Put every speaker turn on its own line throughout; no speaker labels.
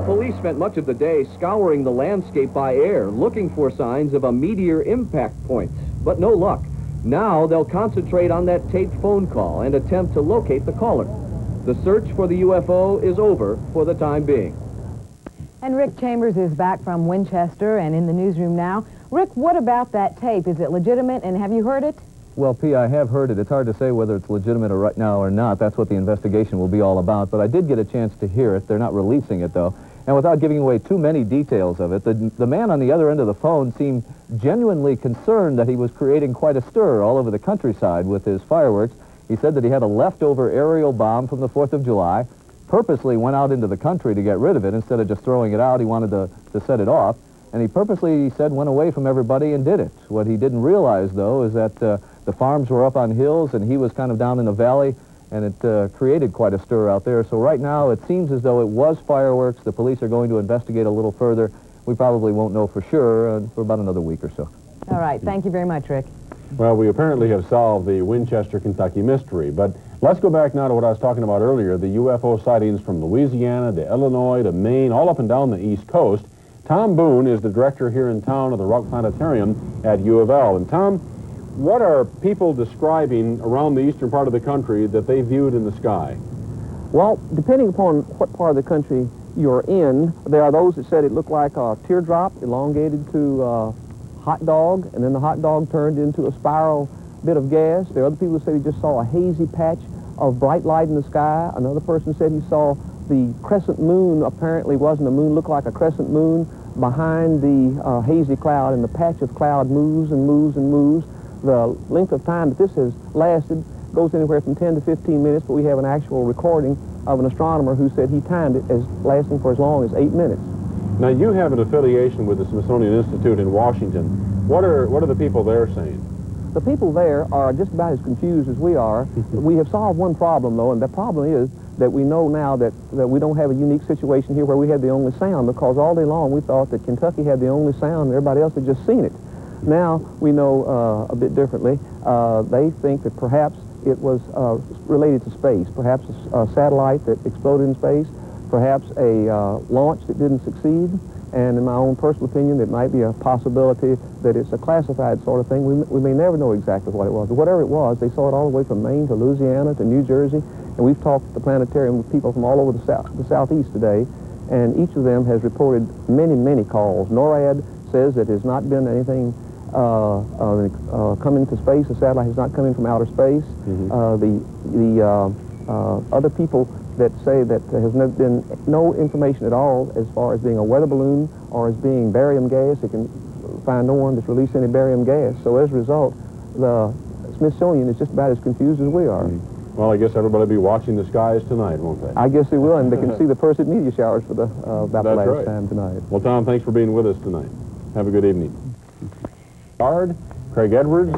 Police spent much of the day scouring the landscape by air, looking for signs of a meteor impact point, but no luck. Now they'll concentrate on that taped phone call and attempt to locate the caller. The search for the UFO is over for the time being.
And Rick Chambers is back from Winchester and in the newsroom now. Rick, what about that tape? Is it legitimate, and have you heard it?
Well, P, I have heard it. It's hard to say whether it's legitimate right now or not. That's what the investigation will be all about. But I did get a chance to hear it. They're not releasing it, though. And without giving away too many details of it, the man on the other end of the phone seemed genuinely concerned that he was creating quite a stir all over the countryside with his fireworks. He said that he had a leftover aerial bomb from the 4th of July, purposely went out into the country to get rid of it. Instead of just throwing it out, he wanted to set it off. And he purposely, he said, went away from everybody and did it. What he didn't realize, though, is that the farms were up on hills and he was kind of down in the valley, and it created quite a stir out there. So right now it seems as though it was fireworks. The police are going to investigate a little further. We probably won't know for sure for about another week or so.
All right. Thank you very much, Rick.
Well, we apparently have solved the Winchester, Kentucky mystery, but let's go back now to what I was talking about earlier, the UFO sightings from Louisiana to Illinois to Maine, all up and down the East Coast. Tom Boone is the director here in town of the Rock Planetarium at U of L. And Tom, what are people describing around the eastern part of the country that they viewed in the sky?
Well, depending upon what part of the country you're in, there are those that said it looked like a teardrop elongated to a hot dog, and then the hot dog turned into a spiral bit of gas. There are other people who said he just saw a hazy patch of bright light in the sky. Another person said he saw the crescent moon, apparently wasn't a moon, looked like a crescent moon behind the hazy cloud, and the patch of cloud moves and moves and moves. The length of time that this has lasted goes anywhere from 10 to 15 minutes, but we have an actual recording of an astronomer who said he timed it as lasting for as long as 8 minutes.
Now, you have an affiliation with the Smithsonian Institute in Washington. What are the people there saying?
The people there are just about as confused as we are. We have solved one problem, though, and the problem is that we know now that we don't have a unique situation here where we had the only sound, because all day long we thought that Kentucky had the only sound and everybody else had just seen it. Now we know a bit differently. They think that perhaps it was related to space, perhaps a satellite that exploded in space, perhaps a launch that didn't succeed, and in my own personal opinion, it might be a possibility that it's a classified sort of thing. We may never know exactly what it was, but whatever it was, they saw it all the way from Maine to Louisiana to New Jersey, and we've talked at the planetarium with people from all over the southeast today, and each of them has reported many, many calls. NORAD says that there's not been anything coming to space. The satellite has not come in from outer space. Other people that say that there has been no information at all as far as being a weather balloon or as being barium gas. They can find no one that's released any barium gas. So as a result, the Smithsonian is just about as confused as we are.
Well, I guess everybody will be watching the skies tonight, won't they?
I guess they will, and they can see the Perseid meteor showers for about the last time tonight.
Well, Tom, thanks for being with us tonight. Have a good evening. Yard, Craig Edwards.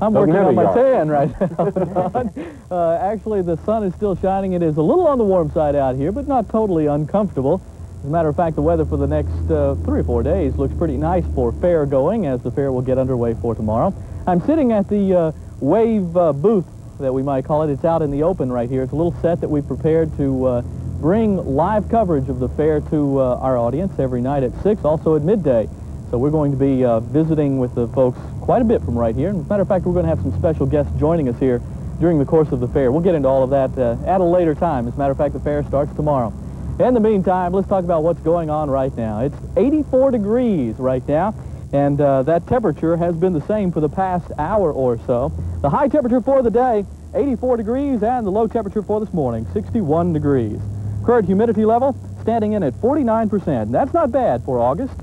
I'm working on my tan right now. Actually, the sun is still shining. It is a little on the warm side out here, but not totally uncomfortable. As a matter of fact, the weather for the next 3 or 4 days looks pretty nice for fair going, as the fair will get underway for tomorrow. I'm sitting at the WAVE booth, that we might call it. It's out in the open right here. It's a little set that we've prepared to bring live coverage of the fair to our audience every night at 6, also at midday. So we're going to be visiting with the folks quite a bit from right here. And as a matter of fact, we're going to have some special guests joining us here during the course of the fair. We'll get into all of that at a later time. As a matter of fact, the fair starts tomorrow. In the meantime, let's talk about what's going on right now. It's 84 degrees right now, and that temperature has been the same for the past hour or so. The high temperature for the day, 84 degrees, and the low temperature for this morning, 61 degrees. Current humidity level standing in at 49%. That's not bad for August.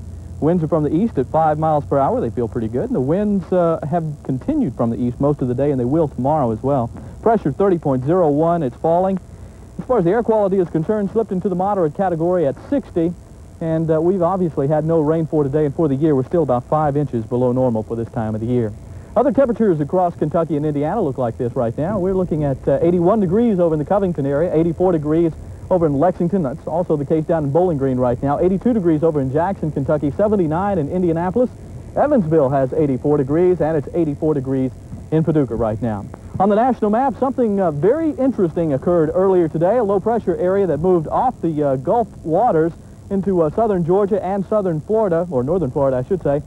Winds are from the east at 5 miles per hour. They feel pretty good. And the winds have continued from the east most of the day, and they will tomorrow as well. Pressure 30.01. It's falling. As far as the air quality is concerned, slipped into the moderate category at 60. And we've obviously had no rain for today, and for the year, we're still about 5 inches below normal for this time of the year. Other temperatures across Kentucky and Indiana look like this right now. We're looking at 81 degrees over in the Covington area, 84 degrees over in Lexington. That's also the case down in Bowling Green right now. 82 degrees over in Jackson, Kentucky. 79 in Indianapolis. Evansville has 84 degrees, and it's 84 degrees in Paducah right now. On the national map, something very interesting occurred earlier today. A low-pressure area that moved off the Gulf waters into southern Georgia and southern Florida, or northern Florida, I should say.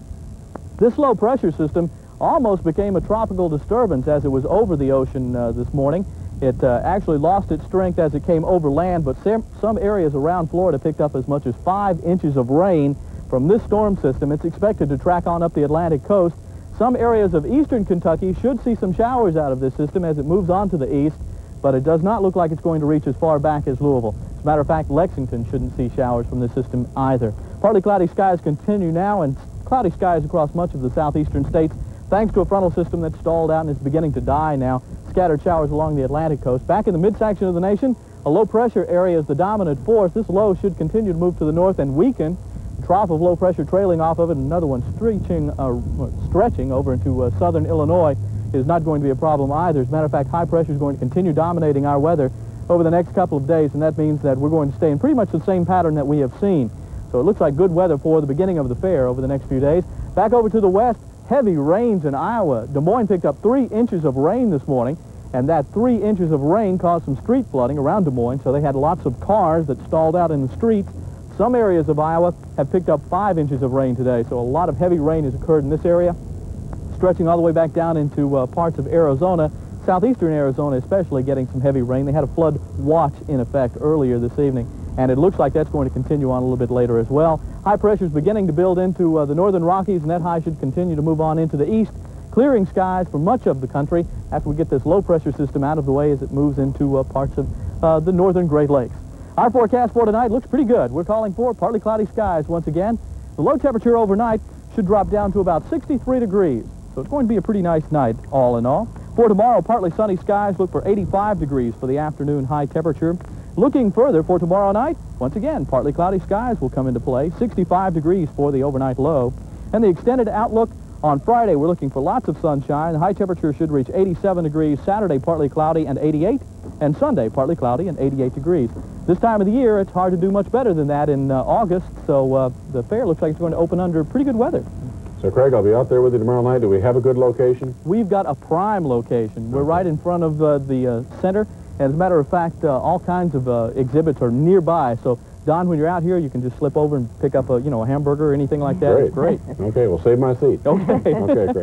This low-pressure system almost became a tropical disturbance as it was over the ocean this morning. It actually lost its strength as it came over land, but some areas around Florida picked up as much as 5 inches of rain from this storm system. It's expected to track on up the Atlantic coast. Some areas of eastern Kentucky should see some showers out of this system as it moves on to the east, but it does not look like it's going to reach as far back as Louisville. As a matter of fact, Lexington shouldn't see showers from this system either. Partly cloudy skies continue now, and cloudy skies across much of the southeastern states, thanks to a frontal system that's stalled out and is beginning to die now. Scattered showers along the Atlantic coast. Back in the midsection of the nation, a low-pressure area is the dominant force. This low should continue to move to the north and weaken. Trough of low pressure trailing off of it, another one stretching over into southern Illinois is not going to be a problem either. As a matter of fact, high pressure is going to continue dominating our weather over the next couple of days, and that means that we're going to stay in pretty much the same pattern that we have seen. So it looks like good weather for the beginning of the fair over the next few days. Back over to the west, heavy rains in Iowa. Des Moines picked up 3 inches of rain this morning, and that 3 inches of rain caused some street flooding around Des Moines, so they had lots of cars that stalled out in the streets. Some areas of Iowa have picked up 5 inches of rain today, so a lot of heavy rain has occurred in this area, stretching all the way back down into parts of Arizona, southeastern Arizona especially, getting some heavy rain. They had a flood watch in effect earlier this evening, and it looks like that's going to continue on a little bit later as well. High pressure is beginning to build into the northern Rockies, and that high should continue to move on into the east, clearing skies for much of the country after we get this low pressure system out of the way as it moves into parts of the northern Great Lakes. Our forecast for tonight looks pretty good. We're calling for partly cloudy skies once again. The low temperature overnight should drop down to about 63 degrees. So it's going to be a pretty nice night all in all. For tomorrow, partly sunny skies. Look for 85 degrees for the afternoon high temperature. Looking further for tomorrow night, once again, partly cloudy skies will come into play. 65 degrees for the overnight low. And the extended outlook on Friday, we're looking for lots of sunshine. The high temperature should reach 87 degrees. Saturday, partly cloudy and 88. And Sunday, partly cloudy and 88 degrees. This time of the year, it's hard to do much better than that in August, so the fair looks like it's going to open under pretty good weather.
So, Craig, I'll be out there with you tomorrow night. Do we have a good location?
We've got a prime location. We're right in front of the center, and as a matter of fact, all kinds of exhibits are nearby. So, Don, when you're out here, you can just slip over and pick up a hamburger or anything like that.
Great.
It's great.
Okay, we'll save my seat.
Okay.
Okay, great.